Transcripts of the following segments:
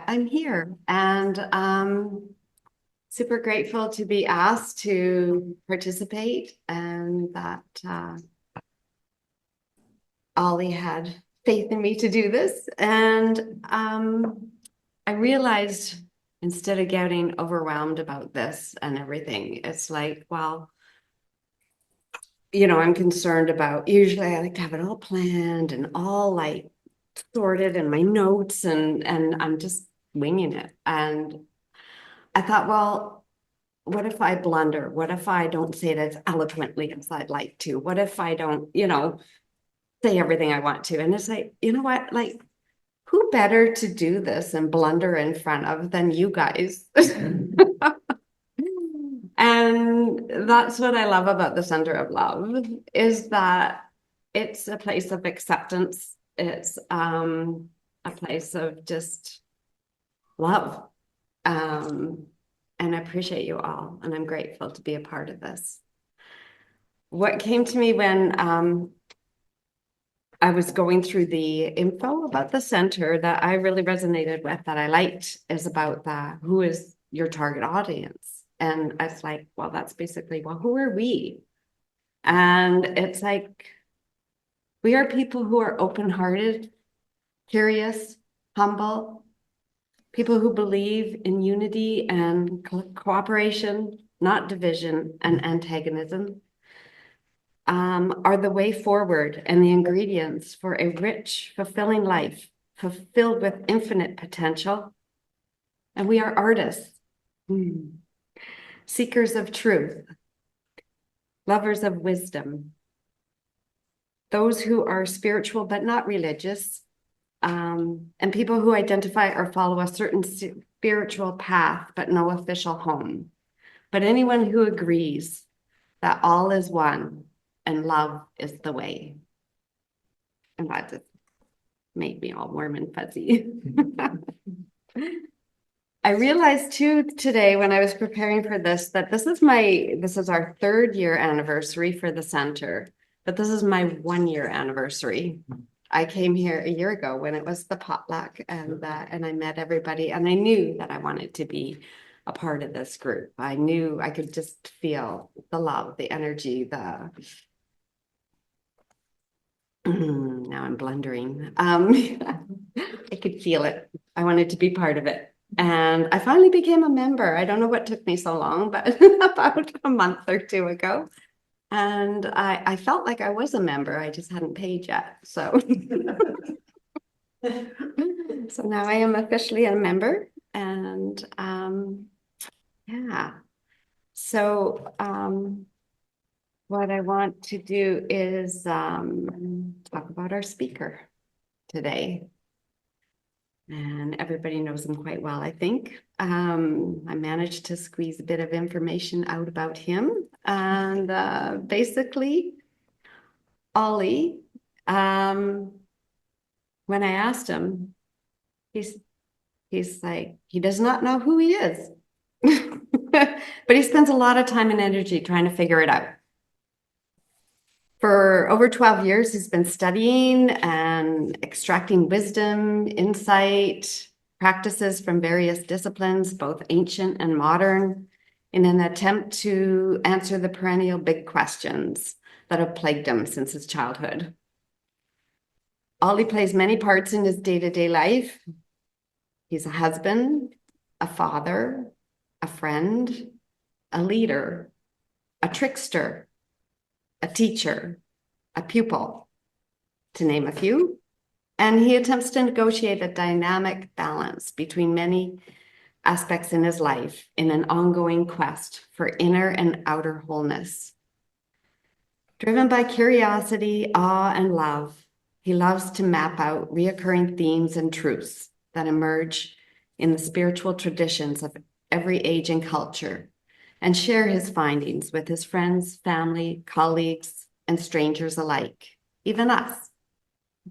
I'm here and super grateful to be asked to participate and that Ollie had faith in me to do this. And I realized instead of getting overwhelmed about this and everything, it's like, well, I'm concerned about, usually I like to have it all planned and all like sorted in my notes and I'm just winging it. And I thought, well, what if I blunder? What if I don't say it as eloquently as I'd like to? What if I don't, say everything I want to? And it's like, you know what? Like, who better to do this and blunder in front of than you guys? And that's what I love about the Center of Love is that it's a place of acceptance. It's a place of just love. And I appreciate you all, and I'm grateful to be a part of this. What came to me when I was going through the info about the center that I really resonated with, that I liked, is about who is your target audience. And I was like, well, that's basically, well, who are we? And it's like, we are people who are open-hearted, curious, humble, people who believe in unity and cooperation, not division and antagonism, are the way forward and the ingredients for a rich, fulfilling life, fulfilled with infinite potential. And we are artists, seekers of truth, lovers of wisdom, those who are spiritual but not religious, and people who identify or follow a certain spiritual path but no official home. But anyone who agrees that all is one and love is the way. And that just made me all warm and fuzzy. I realized too today when I was preparing for this that this is our 3rd year anniversary for the center, but this is my 1-year anniversary. I came here a year ago when it was the potluck and I met everybody and I knew that I wanted to be a part of this group. I knew I could just feel the love, the energy, now I'm blundering. I could feel it. I wanted to be part of it. And I finally became a member. I don't know what took me so long, but about a month or 2 ago. And I felt like I was a member. I just hadn't paid yet. So, so now I am officially a member. And yeah. So what I want to do is talk about our speaker today. And everybody knows him quite well, I think. I managed to squeeze a bit of information out about him. And basically, Ollie, when I asked him, he's like, he does not know who he is. But he spends a lot of time and energy trying to figure it out. For over 12 years, he's been studying and extracting wisdom, insight, practices from various disciplines, both ancient and modern, in an attempt to answer the perennial big questions that have plagued him since his childhood. Ollie plays many parts in his day-to-day life. He's a husband, a father, a friend, a leader, a trickster, a teacher, a pupil, to name a few. And he attempts to negotiate a dynamic balance between many aspects in his life in an ongoing quest for inner and outer wholeness. Driven by curiosity, awe, and love, he loves to map out reoccurring themes and truths that emerge in the spiritual traditions of every age and culture, and share his findings with his friends, family, colleagues, and strangers alike, even us.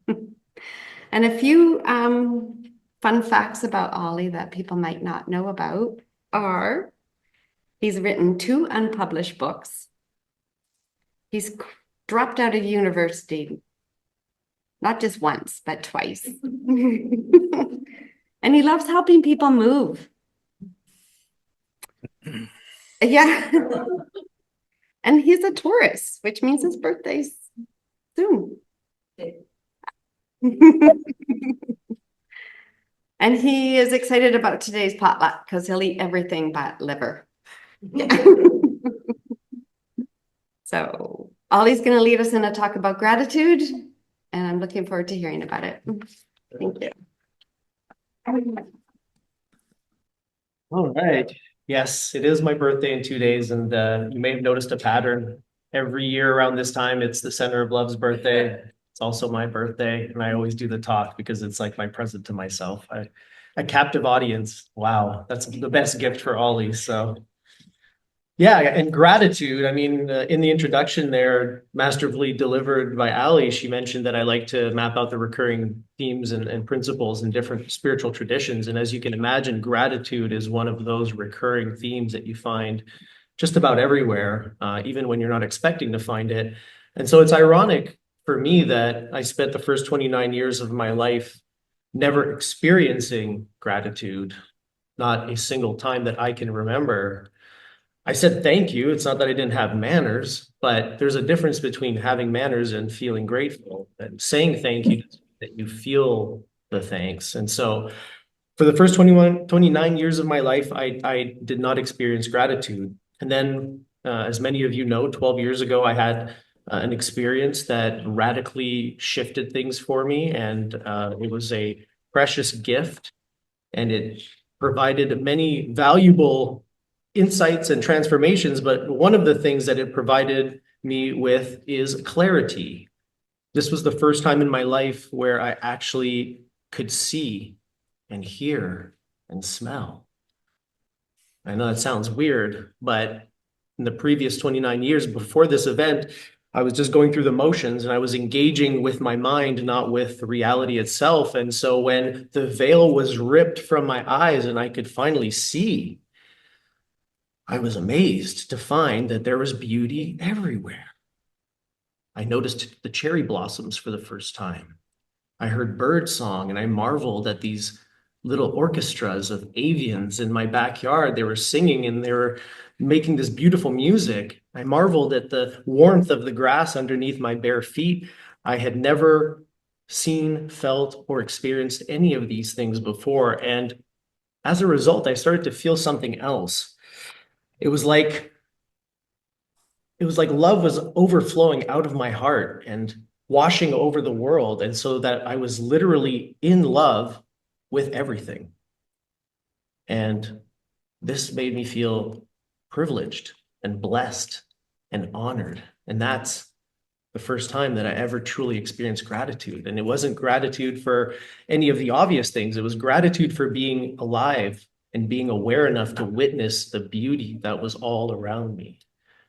And a few fun facts about Ollie that people might not know about are he's written 2 unpublished books. He's dropped out of university, not just once, but twice. And he loves helping people move. Yeah. And he's a Taurus, which means his birthday's soon. And he is excited about today's potluck because he'll eat everything but liver. Yeah. So Ollie's going to lead us in a talk about gratitude, and I'm looking forward to hearing about it. Thank you. All right. Yes, it is my birthday in 2 days, and you may have noticed a pattern. Every year around this time, it's the center of love's birthday. It's also my birthday, and I always do the talk because it's like my present to myself. A captive audience. Wow, that's the best gift for Ollie. So yeah, and gratitude. I mean, in the introduction there, masterfully delivered by Ali, she mentioned that I like to map out the recurring themes and principles in different spiritual traditions. And as you can imagine, gratitude is one of those recurring themes that you find just about everywhere, even when you're not expecting to find it. And so it's ironic for me that I spent the first 29 years of my life never experiencing gratitude, not a single time that I can remember. I said thank you. It's not that I didn't have manners, but there's a difference between having manners and feeling grateful. And saying thank you, that you feel the thanks. And so for the first 29 years of my life, I did not experience gratitude. And then, as many of you know, 12 years ago, I had an experience that radically shifted things for me. And it was a precious gift, and it provided many valuable insights and transformations. But one of the things that it provided me with is clarity. This was the first time in my life where I actually could see and hear and smell. I know that sounds weird, but in the previous 29 years before this event, I was just going through the motions and I was engaging with my mind, not with reality itself. And so when the veil was ripped from my eyes and I could finally see, I was amazed to find that there was beauty everywhere. I noticed the cherry blossoms for the first time. I heard bird song and I marveled at these little orchestras of avians in my backyard. They were singing and they were making this beautiful music. I marveled at the warmth of the grass underneath my bare feet. I had never seen, felt, or experienced any of these things before. And as a result, I started to feel something else. It was like love was overflowing out of my heart and washing over the world. And so that I was literally in love with everything. And this made me feel privileged and blessed and honored. And that's the first time that I ever truly experienced gratitude. And it wasn't gratitude for any of the obvious things. It was gratitude for being alive and being aware enough to witness the beauty that was all around me,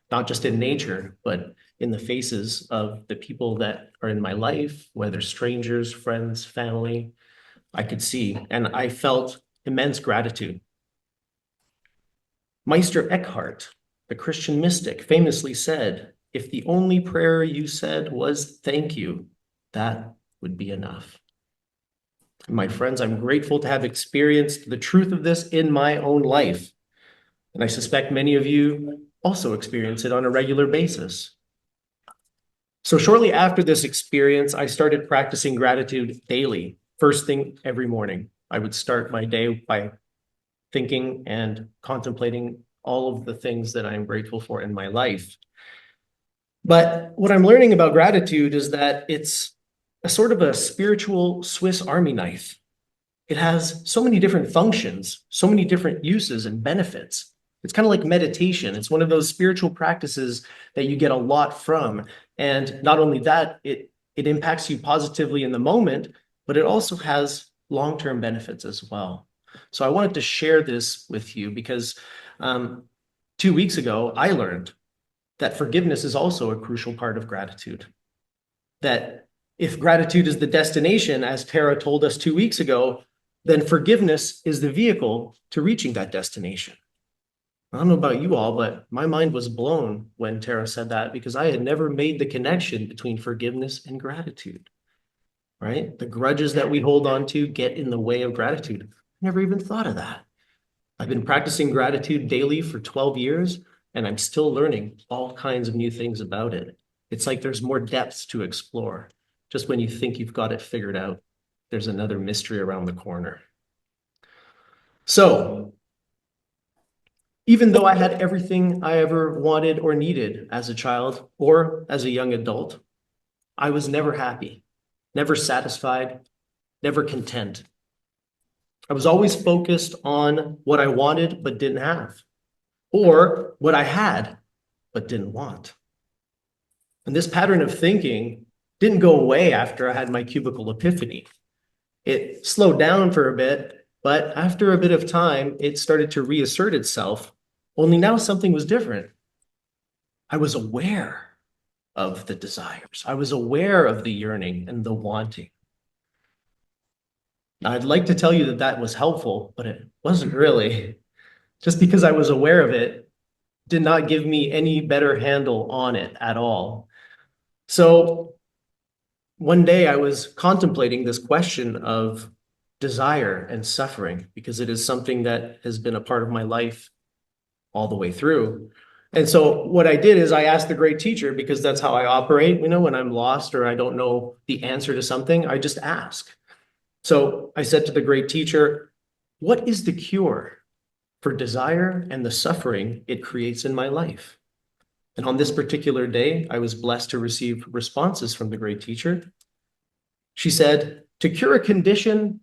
not just in nature, but in the faces of the people that are in my life, whether strangers, friends, family. I could see, and I felt immense gratitude. Meister Eckhart, the Christian mystic, famously said, "If the only prayer you said was thank you, that would be enough." My friends, I'm grateful to have experienced the truth of this in my own life. And I suspect many of you also experience it on a regular basis. So shortly after this experience, I started practicing gratitude daily. First thing every morning, I would start my day by thinking and contemplating all of the things that I'm grateful for in my life. But what I'm learning about gratitude is that it's a sort of a spiritual Swiss Army knife. It has so many different functions, so many different uses and benefits. It's kind of like meditation. It's one of those spiritual practices that you get a lot from. And not only that, it impacts you positively in the moment, but it also has long-term benefits as well. So I wanted to share this with you because 2 weeks ago, I learned that forgiveness is also a crucial part of gratitude. That if gratitude is the destination, as Tara told us 2 weeks ago, then forgiveness is the vehicle to reaching that destination. I don't know about you all, but my mind was blown when Tara said that because I had never made the connection between forgiveness and gratitude, right? The grudges that we hold on to get in the way of gratitude. Never even thought of that. I've been practicing gratitude daily for 12 years, and I'm still learning all kinds of new things about it. It's like there's more depths to explore. Just when you think you've got it figured out, there's another mystery around the corner. So, even though I had everything I ever wanted or needed as a child or as a young adult, I was never happy, never satisfied, never content. I was always focused on what I wanted but didn't have, or what I had but didn't want. And this pattern of thinking didn't go away after I had my cubicle epiphany. It slowed down for a bit, but after a bit of time, it started to reassert itself, only now something was different. I was aware of the desires. I was aware of the yearning and the wanting. Now, I'd like to tell you that that was helpful, but it wasn't really. Just because I was aware of it did not give me any better handle on it at all. So one day I was contemplating this question of desire and suffering, because it is something that has been a part of my life all the way through. And so what I did is I asked the great teacher, because that's how I operate, when I'm lost or I don't know the answer to something, I just ask. So I said to the great teacher, what is the cure for desire and the suffering it creates in my life? And on this particular day, I was blessed to receive responses from the great teacher. She said, to cure a condition,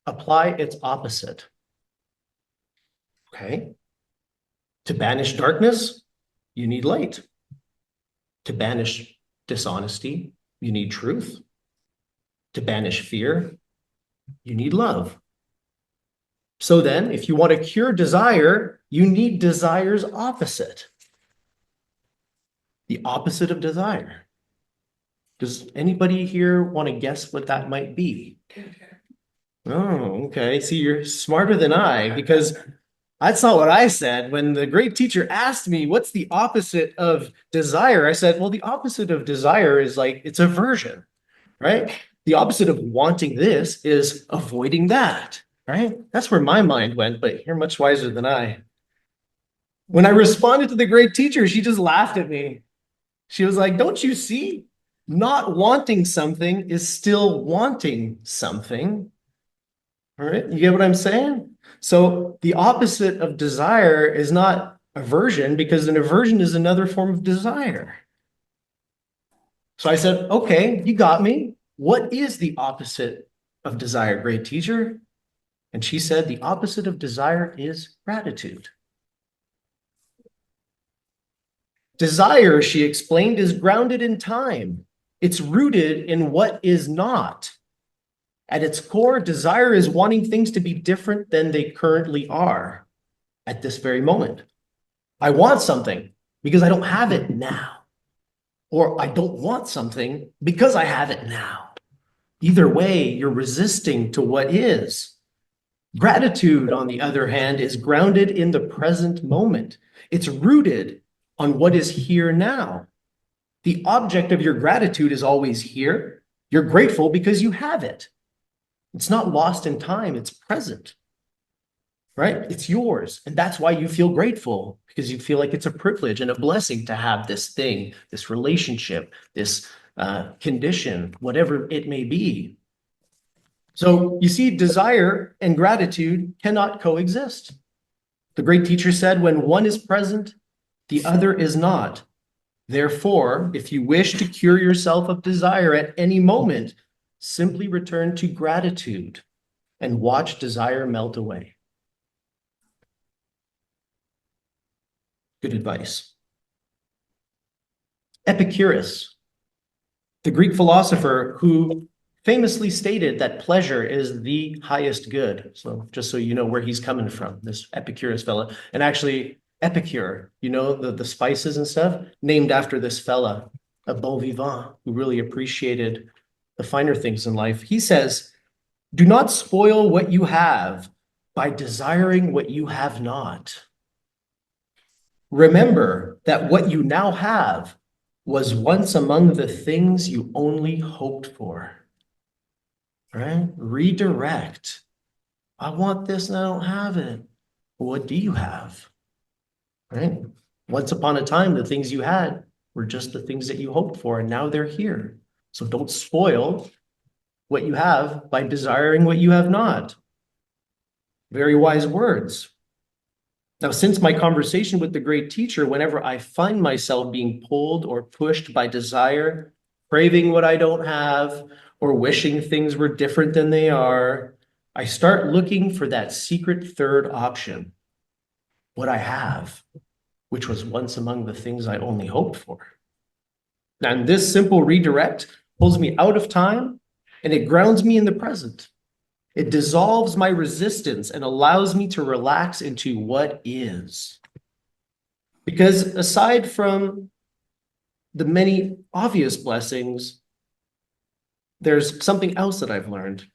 apply its opposite. Okay. To banish darkness, you need light. To banish dishonesty, you need truth. To banish fear, you need love. So then, if you want to cure desire, you need desire's opposite. The opposite of desire. Does anybody here want to guess what that might be? Oh, okay. See, you're smarter than I, because that's not what I said. When the great teacher asked me, what's the opposite of desire? I said, well, the opposite of desire is like, it's aversion, right? The opposite of wanting this is avoiding that, right? That's where my mind went, but you're much wiser than I. When I responded to the great teacher, she just laughed at me. She was like, don't you see? Not wanting something is still wanting something. All right, you get what I'm saying? So the opposite of desire is not aversion, because an aversion is another form of desire. So I said, okay, you got me. What is the opposite of desire, great teacher? And she said, the opposite of desire is gratitude. Desire, she explained, is grounded in time. It's rooted in what is not. At its core, desire is wanting things to be different than they currently are at this very moment. I want something because I don't have it now. Or I don't want something because I have it now. Either way, you're resisting to what is. Gratitude, on the other hand, is grounded in the present moment. It's rooted on what is here now. The object of your gratitude is always here. You're grateful because you have it. It's not lost in time, it's present, right? It's yours. And that's why you feel grateful, because you feel like it's a privilege and a blessing to have this thing, this relationship, this condition, whatever it may be. So you see, desire and gratitude cannot coexist. The great teacher said, when one is present, the other is not. Therefore, if you wish to cure yourself of desire at any moment, simply return to gratitude and watch desire melt away. Good advice. Epicurus, the Greek philosopher who famously stated that pleasure is the highest good. So just so you know where he's coming from, this Epicurus fella. And actually, Epicure, the spices and stuff, named after this fella, a bon vivant who really appreciated the finer things in life. He says, do not spoil what you have by desiring what you have not. Remember that what you now have was once among the things you only hoped for. Right? Redirect. I want this and I don't have it. Well, what do you have? Right? Once upon a time, the things you had were just the things that you hoped for, and now they're here. So don't spoil what you have by desiring what you have not. Very wise words. Now, since my conversation with the great teacher, whenever I find myself being pulled or pushed by desire, craving what I don't have, or wishing things were different than they are, I start looking for that secret third option, what I have, which was once among the things I only hoped for. And this simple redirect pulls me out of time and it grounds me in the present. It dissolves my resistance and allows me to relax into what is. Because aside from the many obvious blessings, there's something else that I've learned.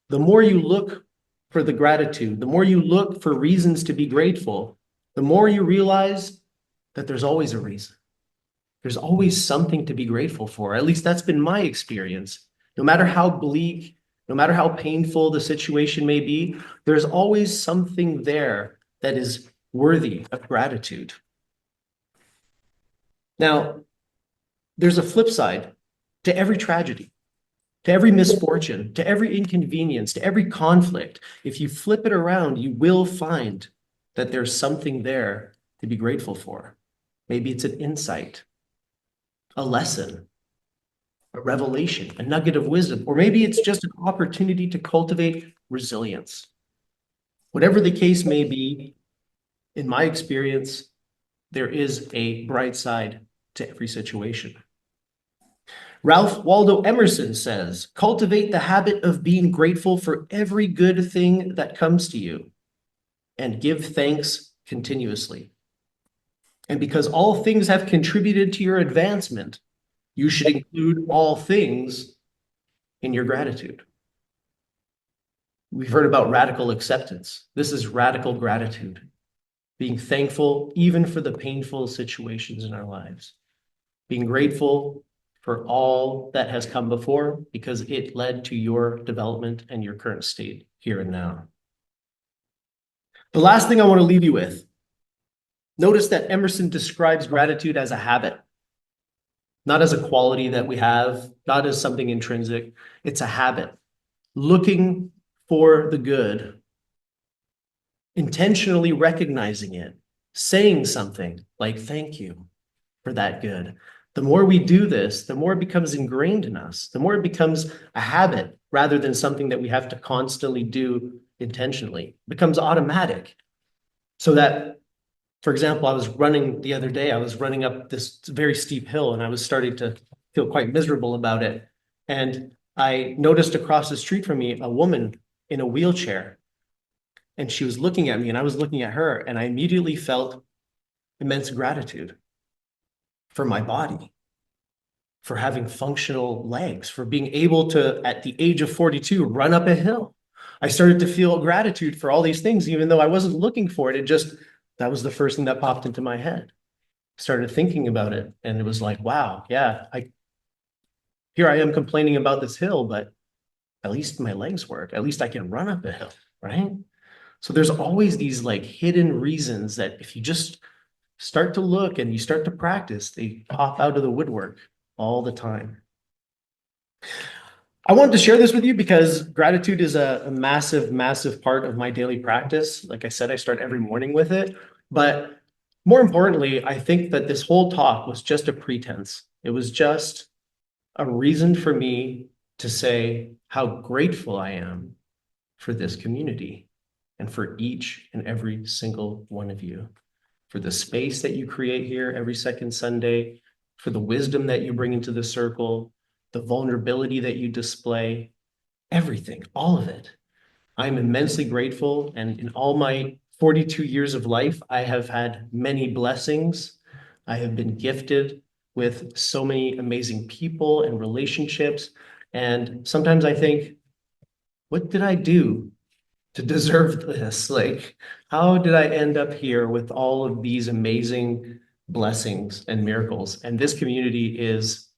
The more you look for the gratitude, the more you look for reasons to be grateful, the more you realize that there's always a reason. There's always something to be grateful for. At least that's been my experience. No matter how bleak, no matter how painful the situation may be, there's always something there that is worthy of gratitude. Now, there's a flip side to every tragedy, to every misfortune, to every inconvenience, to every conflict. If you flip it around, you will find that there's something there to be grateful for. Maybe it's an insight, a lesson, a revelation, a nugget of wisdom, or maybe it's just an opportunity to cultivate resilience. Whatever the case may be, in my experience, there is a bright side to every situation. Ralph Waldo Emerson says, cultivate the habit of being grateful for every good thing that comes to you and give thanks continuously. And because all things have contributed to your advancement, you should include all things in your gratitude. We've heard about radical acceptance. This is radical gratitude, being thankful even for the painful situations in our lives, being grateful for all that has come before because it led to your development and your current state here and now. The last thing I want to leave you with, notice that Emerson describes gratitude as a habit, not as a quality that we have, not as something intrinsic. It's a habit. Looking for the good, intentionally recognizing it, saying something like thank you for that good. The more we do this, the more it becomes ingrained in us, the more it becomes a habit rather than something that we have to constantly do intentionally. It becomes automatic. So that, for example, I was running the other day, I was running up this very steep hill and I was starting to feel quite miserable about it. And I noticed across the street from me, a woman in a wheelchair. And she was looking at me and I was looking at her, and I immediately felt immense gratitude for my body, for having functional legs, for being able to, at the age of 42, run up a hill. I started to feel gratitude for all these things, even though I wasn't looking for it. That was the first thing that popped into my head. Started thinking about it, and it was like, wow, yeah, here I am complaining about this hill, but at least my legs work. At least I can run up a hill, right? So there's always these like hidden reasons that if you just start to look and you start to practice, they pop out of the woodwork all the time. I wanted to share this with you because gratitude is a massive, massive part of my daily practice. Like I said, I start every morning with it. But more importantly, I think that this whole talk was just a pretense. It was just a reason for me to say how grateful I am for this community and for each and every single one of you, for the space that you create here every second Sunday, for the wisdom that you bring into the circle, the vulnerability that you display, everything, all of it. I'm immensely grateful. And in all my 42 years of life, I have had many blessings. I have been gifted with so many amazing people and relationships. And sometimes I think, what did I do to deserve this? Like, how did I end up here with all of these amazing blessings and miracles? And this community is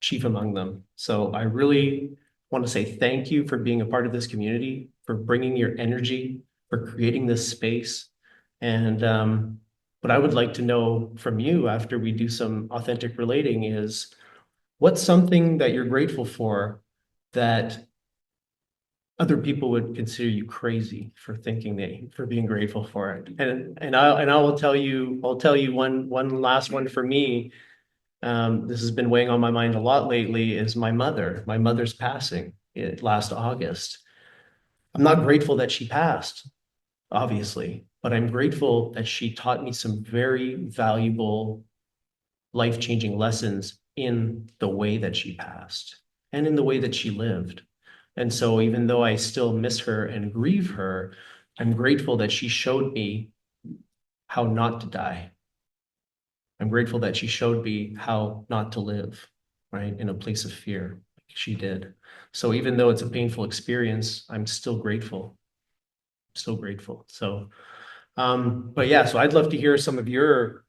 chief among them. So I really want to say thank you for being a part of this community, for bringing your energy, for creating this space. And what I would like to know from you after we do some authentic relating is, what's something that you're grateful for that other people would consider you crazy for thinking that, for being grateful for it? And I will tell you, one last one for me. This has been weighing on my mind a lot lately, is my mother's passing last August. I'm not grateful that she passed, obviously, but I'm grateful that she taught me some very valuable, life-changing lessons in the way that she passed and in the way that she lived. And so even though I still miss her and grieve her, I'm grateful that she showed me how not to die. I'm grateful that she showed me how not to live, right, in a place of fear, like she did. So even though it's a painful experience, I'm still grateful. Still grateful. So, but yeah, so I'd love to hear some of your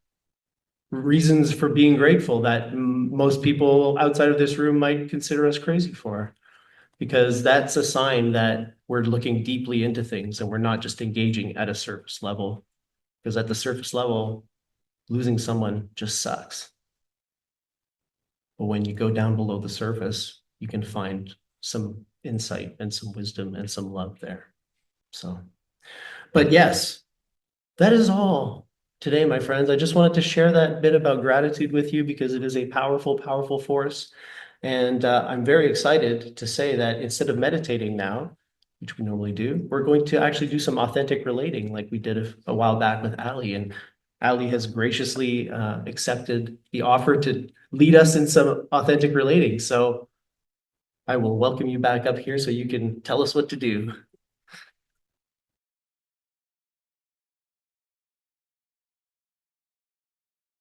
reasons for being grateful that most people outside of this room might consider us crazy for, because that's a sign that we're looking deeply into things and we're not just engaging at a surface level. Because at the surface level, losing someone just sucks. But when you go down below the surface, you can find some insight and some wisdom and some love there. So, but yes, that is all today, my friends. I just wanted to share that bit about gratitude with you because it is a powerful, powerful force. And I'm very excited to say that instead of meditating now, which we normally do, we're going to actually do some authentic relating like we did a while back with Ali. And Ali has graciously accepted the offer to lead us in some authentic relating. So I will welcome you back up here so you can tell us what to do.